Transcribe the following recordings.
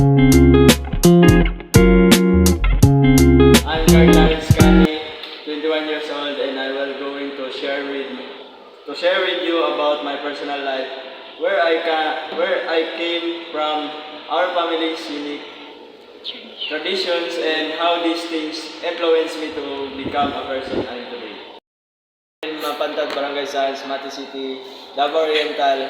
I'm Carl Scani, 21 years old, and I will going to share with you about my personal life, where I came from, our family's unique traditions, and how these things influence me to become a person I am today. In Mapantag, Barangay Science, Mati City, Davao Oriental.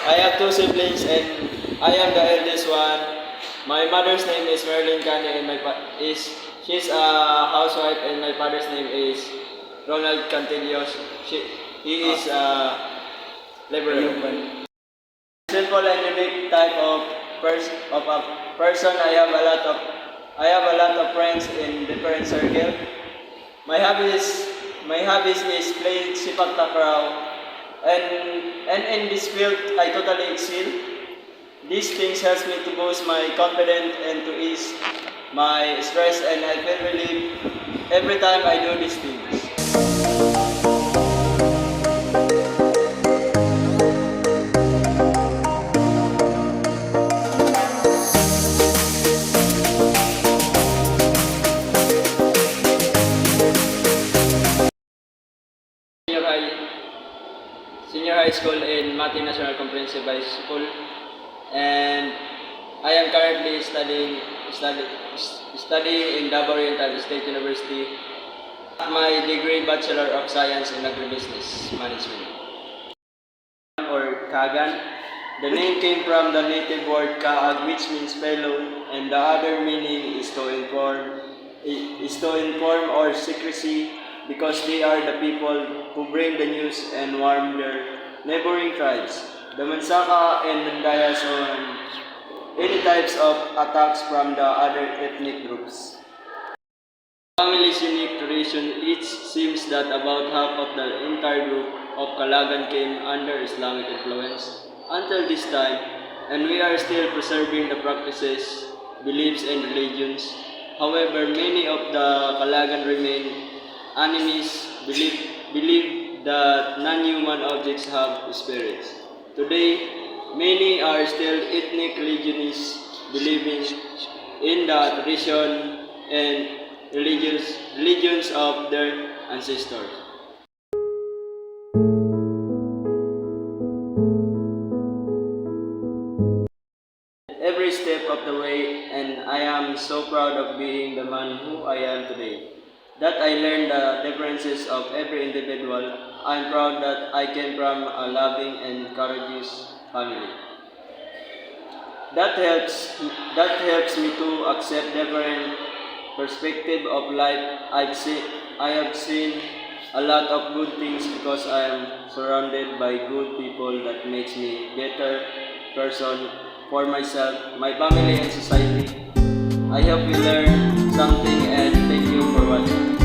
I have two siblings and I am the eldest one. My mother's name is Marilyn Kane and she's a housewife, and my father's name is Ronald Cantillos. He is a laborer. Simple and unique type of a person. I have a lot of friends in different circles. My hobbies is playing sepak takraw, and in this field I totally excel. These things helps me to boost my confidence and to ease my stress, and I feel relief every time I do these things. Senior high school in Mati National Comprehensive High School, and I am currently studying in Davao Oriental State University. My degree Bachelor of Science in Agribusiness Management, or Kagan. The name came from the native word Kaag, which means fellow, and the other meaning is to inform or secrecy, because they are the people who bring the news and warn their neighboring tribes, the Mansaka and Mandayas, on any types of attacks from the other ethnic groups. Family's unique tradition. It seems that about half of the entire group of Kalagan came under Islamic influence until this time, and we are still preserving the practices, beliefs, and religions. However, many of the Kalagan remain animists, believe that non-human objects have spirits. Today, many are still ethnic religionists, believing in the tradition and religions of their ancestors. Every step of the way, and I am so proud of being the man who I am today. That I learned the differences of every individual. I'm proud that I came from a loving and courageous family. That helps me to accept different perspective of life. I have seen a lot of good things because I am surrounded by good people that makes me better person for myself, my family, and society. I hope you learn something, and thank you for watching.